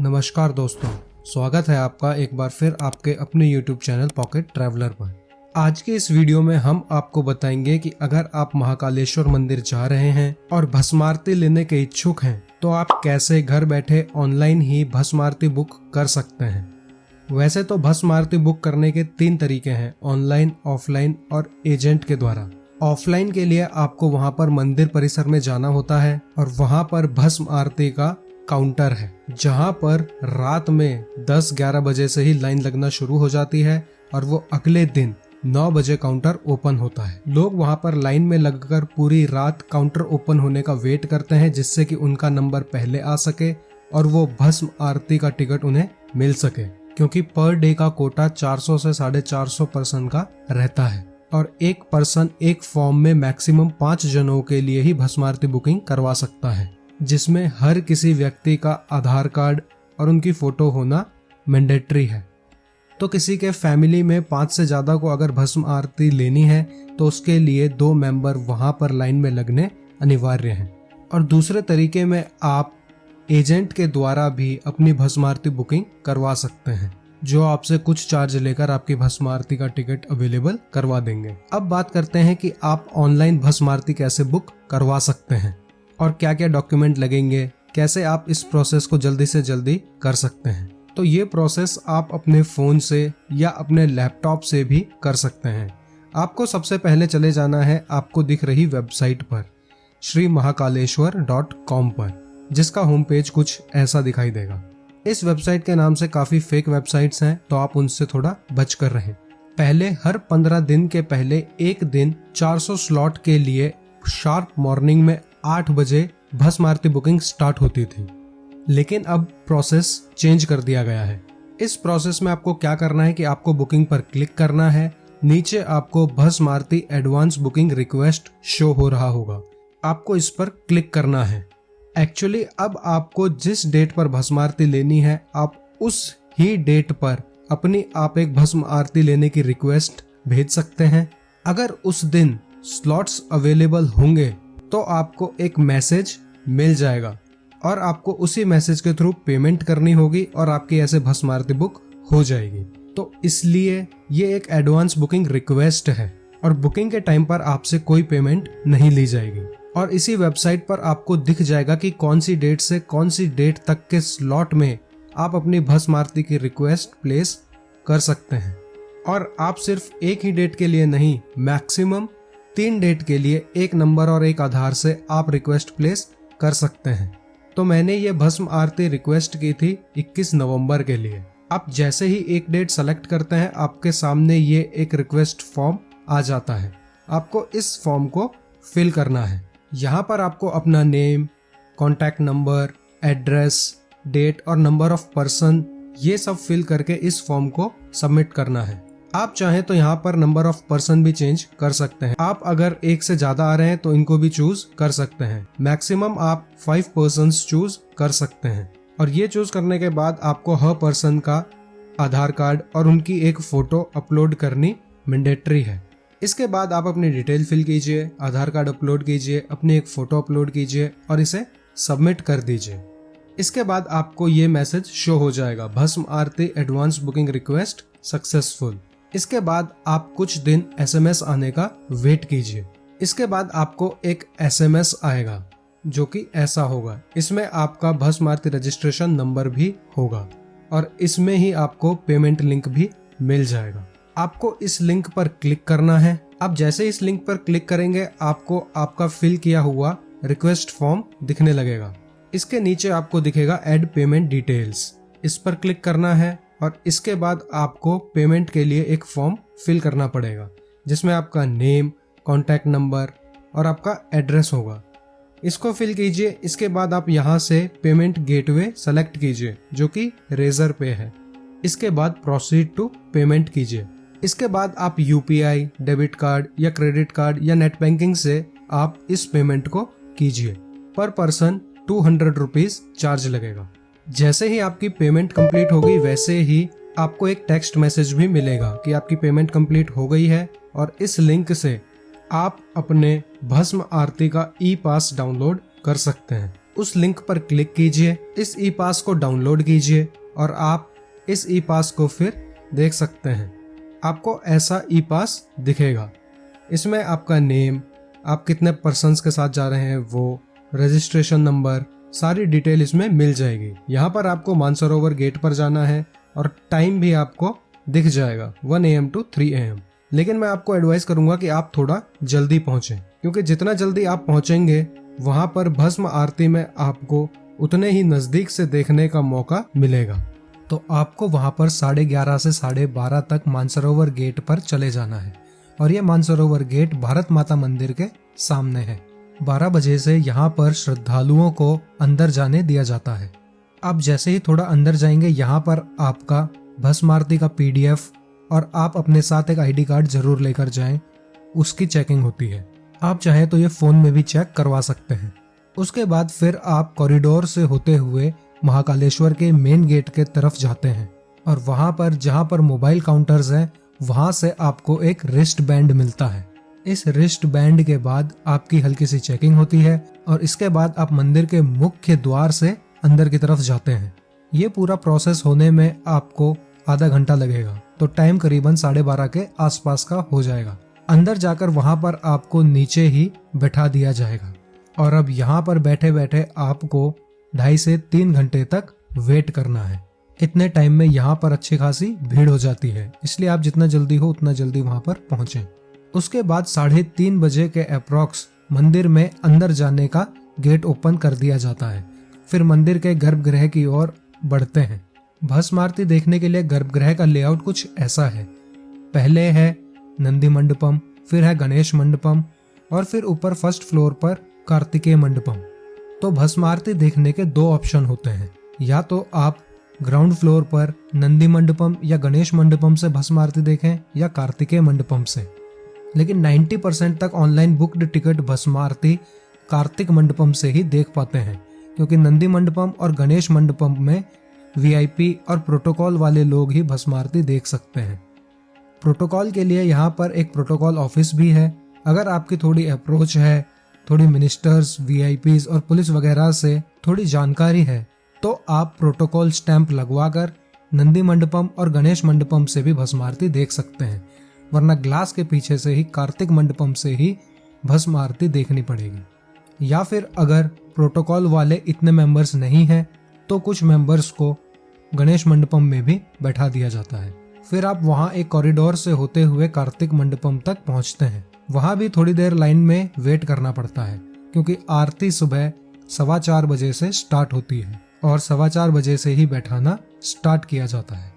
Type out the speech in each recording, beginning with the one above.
नमस्कार दोस्तों, स्वागत है आपका एक बार फिर आपके अपने YouTube चैनल पॉकेट ट्रैवलर पर। आज के इस वीडियो में हम आपको बताएंगे कि अगर आप महाकालेश्वर मंदिर जा रहे हैं और भस्म आरती लेने के इच्छुक हैं तो आप कैसे घर बैठे ऑनलाइन ही भस्म आरती बुक कर सकते हैं। वैसे तो भस्म आरती बुक करने के 3 तरीके हैं, ऑनलाइन, ऑफलाइन और एजेंट के द्वारा। ऑफलाइन के लिए आपको वहां पर मंदिर परिसर में जाना होता है और वहां पर भस्म आरती का काउंटर है, जहां पर रात में 10-11 बजे से ही लाइन लगना शुरू हो जाती है और वो अगले दिन 9 बजे काउंटर ओपन होता है। लोग वहां पर लाइन में लगकर पूरी रात काउंटर ओपन होने का वेट करते हैं, जिससे कि उनका नंबर पहले आ सके और वो भस्म आरती का टिकट उन्हें मिल सके, क्योंकि पर डे का कोटा 400 से 450 पर्सन का रहता है और एक पर्सन एक फॉर्म में मैक्सिमम 5 जनों के लिए ही भस्म आरती बुकिंग करवा सकता है, जिसमें हर किसी व्यक्ति का आधार कार्ड और उनकी फोटो होना मैंडेटरी है। तो किसी के फैमिली में 5 से ज्यादा को अगर भस्म आरती लेनी है तो उसके लिए 2 मेंबर वहां पर लाइन में लगने अनिवार्य हैं। और दूसरे तरीके में आप एजेंट के द्वारा भी अपनी भस्म आरती बुकिंग करवा सकते हैं, जो आपसे कुछ चार्ज लेकर आपकी भस्म आरती का टिकट अवेलेबल करवा देंगे। अब बात करते हैं कि आप ऑनलाइन भस्म आरती कैसे बुक करवा सकते हैं और क्या क्या डॉक्यूमेंट लगेंगे, कैसे आप इस प्रोसेस को जल्दी से जल्दी कर सकते हैं। तो ये प्रोसेस आप अपने फोन से या अपने लैपटॉप से भी कर सकते हैं। आपको सबसे पहले चले जाना है आपको दिख रही वेबसाइट पर श्रीमहाकालेश्वर.com पर, जिसका होम पेज कुछ ऐसा दिखाई देगा। इस वेबसाइट के नाम से काफी फेक वेबसाइट्स हैं, तो आप उनसे थोड़ा बच कर रहें। पहले हर 15 दिन के पहले एक दिन 400 स्लॉट के लिए शार्प मॉर्निंग में 8 बजे भस्म आरती बुकिंग स्टार्ट होती थी, लेकिन अब प्रोसेस चेंज कर दिया गया है। इस प्रोसेस में आपको क्या करना है कि आपको बुकिंग पर क्लिक करना है। नीचे आपको भस्म आरती एडवांस बुकिंग रिक्वेस्ट शो हो रहा होगा, आपको इस पर क्लिक करना है। एक्चुअली अब आपको जिस डेट पर भस्म आरती लेनी है, आप उस ही डेट पर अपनी आप एक भस्म आरती लेने की रिक्वेस्ट भेज सकते हैं। अगर उस दिन स्लॉट्स अवेलेबल होंगे तो आपको एक मैसेज मिल जाएगा और आपको उसी मैसेज के थ्रू पेमेंट करनी होगी और आपकी ऐसे भस्म आरती बुक हो जाएगी। तो इसलिए ये एक एडवांस बुकिंग रिक्वेस्ट है और बुकिंग के टाइम पर आपसे कोई पेमेंट नहीं ली जाएगी। और इसी वेबसाइट पर आपको दिख जाएगा कि कौन सी डेट से कौन सी डेट तक के स्लॉट में आप अपनी भस्म आरती की रिक्वेस्ट प्लेस कर सकते हैं। और आप सिर्फ एक ही डेट के लिए नहीं, मैक्सिमम 3 डेट के लिए एक नंबर और एक आधार से आप रिक्वेस्ट प्लेस कर सकते हैं। तो मैंने ये भस्म आरती रिक्वेस्ट की थी 21 नवंबर के लिए। आप जैसे ही एक डेट सेलेक्ट करते हैं, आपके सामने ये एक रिक्वेस्ट फॉर्म आ जाता है। आपको इस फॉर्म को फिल करना है। यहाँ पर आपको अपना name, contact number, address, date और नंबर ऑफ पर्सन ये सब फिल करके इस फॉर्म को सबमिट करना है। आप चाहें तो यहाँ पर नंबर ऑफ पर्सन भी चेंज कर सकते हैं। आप अगर एक से ज्यादा आ रहे हैं तो इनको भी चूज कर सकते हैं। मैक्सिमम आप 5 पर्सन्स चूज कर सकते हैं। और ये चूज करने के बाद आपको हर पर्सन का आधार कार्ड और उनकी एक फोटो अपलोड करनी मैंडेटरी है। इसके बाद आप अपनी डिटेल फिल कीजिए, आधार कार्ड अपलोड कीजिए, अपनी एक फोटो अपलोड कीजिए और इसे सबमिट कर दीजिए। इसके बाद आपको ये मैसेज शो हो जाएगा, भस्म आरती एडवांस बुकिंग रिक्वेस्ट सक्सेसफुल। इसके बाद आप कुछ दिन SMS आने का वेट कीजिए। इसके बाद आपको एक SMS आएगा जो कि ऐसा होगा। इसमें आपका भस्म आरती रजिस्ट्रेशन नंबर भी होगा और इसमें ही आपको पेमेंट लिंक भी मिल जाएगा। आपको इस लिंक पर क्लिक करना है। आप जैसे इस लिंक पर क्लिक करेंगे, आपको आपका फिल किया हुआ रिक्वेस्ट फॉर्म दिखने लगेगा। इसके नीचे आपको दिखेगा ऐड पेमेंट डिटेल्स, इस पर क्लिक करना है और इसके बाद आपको पेमेंट के लिए एक फॉर्म फिल करना पड़ेगा, जिसमें आपका नेम, कॉन्टैक्ट नंबर और आपका एड्रेस होगा। इसको फिल कीजिए। इसके बाद आप यहाँ से पेमेंट गेटवे सेलेक्ट कीजिए, जो कि रेजर पे है। इसके बाद प्रोसीड टू पेमेंट कीजिए। इसके बाद आप UPI, डेबिट कार्ड या क्रेडिट कार्ड या नेट बैंकिंग से आप इस पेमेंट को कीजिए। पर पर्सन 200 रुपीज चार्ज लगेगा। जैसे ही आपकी पेमेंट कंप्लीट होगी, वैसे ही आपको एक टेक्स्ट मैसेज भी मिलेगा कि आपकी पेमेंट कंप्लीट हो गई है और इस लिंक से आप अपने भस्म आरती का ई पास डाउनलोड कर सकते हैं। उस लिंक पर क्लिक कीजिए, इस ई पास को डाउनलोड कीजिए और आप इस ई पास को फिर देख सकते हैं। आपको ऐसा ई पास दिखेगा। इसमें आपका नेम, आप कितने पर्सन्स के साथ जा रहे हैं वो, रजिस्ट्रेशन नंबर, सारी डिटेल इसमें मिल जाएगी। यहाँ पर आपको मानसरोवर गेट पर जाना है और टाइम भी आपको दिख जाएगा 1 AM to 3 AM। लेकिन मैं आपको एडवाइस करूंगा कि आप थोड़ा जल्दी पहुंचें, क्योंकि जितना जल्दी आप पहुंचेंगे वहां पर भस्म आरती में आपको उतने ही नजदीक से देखने का मौका मिलेगा। तो आपको वहां पर 11:30 से 12:30 तक मानसरोवर गेट पर चले जाना है और ये मानसरोवर गेट भारत माता मंदिर के सामने है। 12 बजे से यहाँ पर श्रद्धालुओं को अंदर जाने दिया जाता है। आप जैसे ही थोड़ा अंदर जाएंगे यहाँ पर आपका भस्म आरती का PDF और आप अपने साथ एक ID कार्ड जरूर लेकर जाएं, उसकी चेकिंग होती है। आप चाहें तो ये फोन में भी चेक करवा सकते हैं। उसके बाद फिर आप कॉरिडोर से होते हुए महाकालेश्वर के मेन गेट के तरफ जाते हैं और वहां पर जहां पर मोबाइल काउंटर्स हैं वहां से आपको एक रिस्ट बैंड मिलता है। इस रिस्ट बैंड के बाद आपकी हल्की सी चेकिंग होती है और इसके बाद आप मंदिर के मुख्य द्वार से अंदर की तरफ जाते हैं। ये पूरा प्रोसेस होने में आपको आधा घंटा लगेगा, तो टाइम करीबन 12:30 के आसपास का हो जाएगा। अंदर जाकर वहां पर आपको नीचे ही बैठा दिया जाएगा और अब यहाँ पर बैठे बैठे आपको 2.5 से 3 घंटे तक वेट करना है। इतने टाइम में यहाँ पर अच्छी खासी भीड़ हो जाती है, इसलिए आप जितना जल्दी हो उतना जल्दी वहां पर पहुंचें। उसके बाद 3:30 बजे के अप्रॉक्स मंदिर में अंदर जाने का गेट ओपन कर दिया जाता है। फिर मंदिर के गर्भगृह की ओर बढ़ते हैं। भस्म आरती देखने के लिए गर्भगृह का लेआउट कुछ ऐसा है। पहले है नंदी मंडपम, फिर है गणेश मंडपम और फिर ऊपर फर्स्ट फ्लोर पर कार्तिकेय मंडपम। तो भस्म आरती देखने के 2 ऑप्शन होते हैं, या तो आप ग्राउंड फ्लोर पर नंदी मंडपम या गणेश मंडपम से भस्म आरती देखें या कार्तिकेय मंडपम से। लेकिन 90% तक ऑनलाइन बुक्ड टिकट भस्म आरती कार्तिक मंडपम से ही देख पाते हैं, क्योंकि नंदी मंडपम और गणेश मंडपम में VIP और प्रोटोकॉल वाले लोग ही भस्म आरती देख सकते हैं। प्रोटोकॉल के लिए यहाँ पर एक प्रोटोकॉल ऑफिस भी है। अगर आपकी थोड़ी अप्रोच है, थोड़ी मिनिस्टर्स, VIPs और पुलिस वगैरह से थोड़ी जानकारी है, तो आप प्रोटोकॉल स्टैंप लगवाकर नंदी मंडपम और गणेश मंडपम से भी भस्म आरती देख सकते हैं, वरना ग्लास के पीछे से ही कार्तिक मंडपम से ही भस्म आरती देखनी पड़ेगी। या फिर अगर प्रोटोकॉल वाले इतने मेंबर्स नहीं हैं तो कुछ मेंबर्स को गणेश मंडपम में भी बैठा दिया जाता है। फिर आप वहां एक कॉरिडोर से होते हुए कार्तिक मंडपम तक पहुंचते हैं। वहां भी थोड़ी देर लाइन में वेट करना पड़ता है, क्योंकि आरती सुबह 4:15 बजे से स्टार्ट होती है और 4:15 बजे से ही बैठाना स्टार्ट किया जाता है।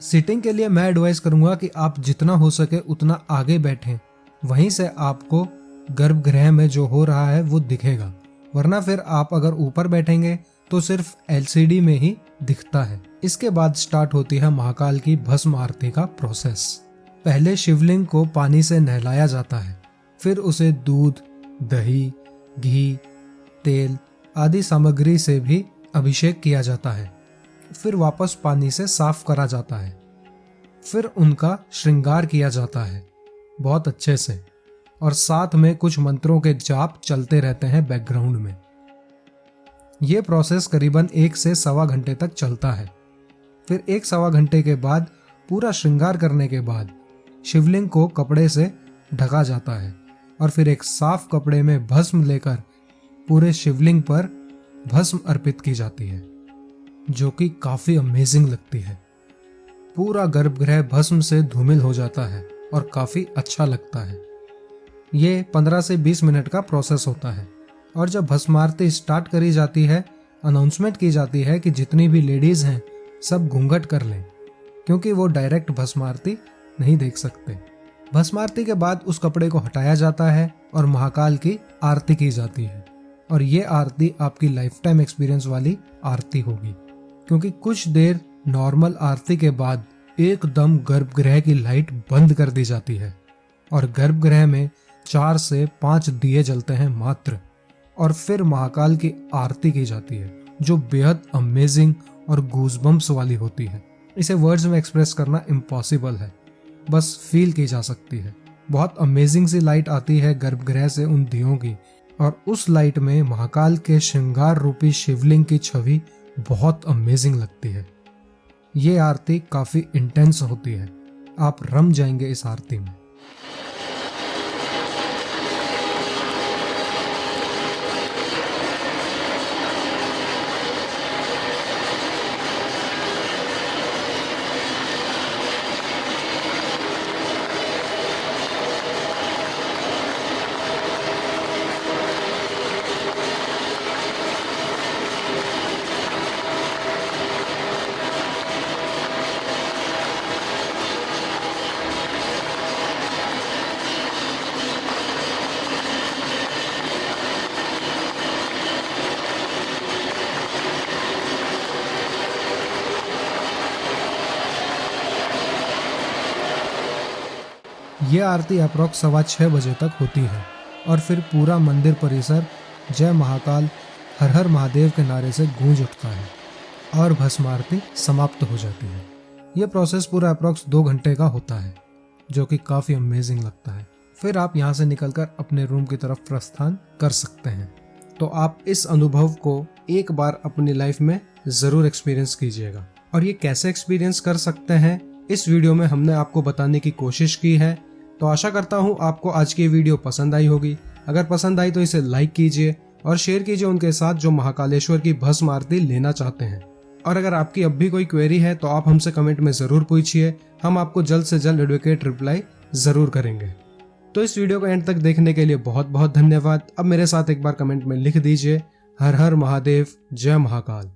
सीटिंग के लिए मैं एडवाइस करूंगा कि आप जितना हो सके उतना आगे बैठें, वहीं से आपको गर्भगृह में जो हो रहा है वो दिखेगा, वरना फिर आप अगर ऊपर बैठेंगे तो सिर्फ LCD में ही दिखता है। इसके बाद स्टार्ट होती है महाकाल की भस्म आरती का प्रोसेस। पहले शिवलिंग को पानी से नहलाया जाता है, फिर उसे दूध, दही, घी, तेल आदि सामग्री से भी अभिषेक किया जाता है। फिर वापस पानी से साफ करा जाता है। फिर उनका श्रृंगार किया जाता है बहुत अच्छे से, और साथ में कुछ मंत्रों के जाप चलते रहते हैं बैकग्राउंड में। ये प्रोसेस करीबन 1 से 1.25 घंटे तक चलता है। फिर 1-1.25 घंटे के बाद पूरा श्रृंगार करने के बाद शिवलिंग को कपड़े से ढका जाता है और फिर एक साफ कपड़े में भस्म लेकर पूरे शिवलिंग पर भस्म अर्पित की जाती है, जो कि काफी अमेजिंग लगती है। पूरा गर्भगृह भस्म से धूमिल हो जाता है और काफी अच्छा लगता है। ये 15 से 20 मिनट का प्रोसेस होता है और जब भस्म आरती स्टार्ट करी जाती है, अनाउंसमेंट की जाती है कि जितनी भी लेडीज हैं सब घूंघट कर लें, क्योंकि वो डायरेक्ट भस्म आरती नहीं देख सकते। भस्म आरती के बाद उस कपड़े को हटाया जाता है और महाकाल की आरती की जाती है, और ये आरती आपकी लाइफ टाइम एक्सपीरियंस वाली आरती होगी, क्योंकि कुछ देर नॉर्मल आरती के बाद एकदम गर्भगृह की लाइट बंद कर दी जाती है और गर्भगृह में 4 से 5 दिए जलते हैं मात्र, और फिर महाकाल की आरती की जाती है, जो बेहद अमेजिंग और गूज़बम्प्स वाली होती है। इसे वर्ड्स में एक्सप्रेस करना इम्पॉसिबल है, बस फील की जा सकती है। बहुत अमेजिंग सी लाइट आती है गर्भगृह से उन दियों की, और उस लाइट में महाकाल के श्रृंगार रूपी शिवलिंग की छवि बहुत अमेजिंग लगती है। ये आरती काफी इंटेंस होती है, आप रम जाएंगे इस आरती में। ये आरती अप्रॉक्स 6:15 बजे तक होती है और फिर पूरा मंदिर परिसर जय महाकाल हर हर महादेव के नारे से गूंज उठता है और भस्म आरती समाप्त हो जाती है। यह प्रोसेस पूरा अप्रॉक्स 2 घंटे का होता है, जो कि काफी अमेजिंग लगता है। फिर आप यहाँ से निकलकर अपने रूम की तरफ प्रस्थान कर सकते हैं। तो आप इस अनुभव को एक बार अपनी लाइफ में जरूर एक्सपीरियंस कीजिएगा। और ये कैसे एक्सपीरियंस कर सकते हैं, इस वीडियो में हमने आपको बताने की कोशिश की है। तो आशा करता हूँ आपको आज की वीडियो पसंद आई होगी। अगर पसंद आई तो इसे लाइक कीजिए और शेयर कीजिए उनके साथ जो महाकालेश्वर की भस्म आरती लेना चाहते हैं। और अगर आपकी अब भी कोई क्वेरी है तो आप हमसे कमेंट में जरूर पूछिए, हम आपको जल्द से जल्द एडवोकेट रिप्लाई जरूर करेंगे। तो इस वीडियो को एंड तक देखने के लिए बहुत बहुत धन्यवाद। अब मेरे साथ एक बार कमेंट में लिख दीजिए, हर हर महादेव, जय महाकाल।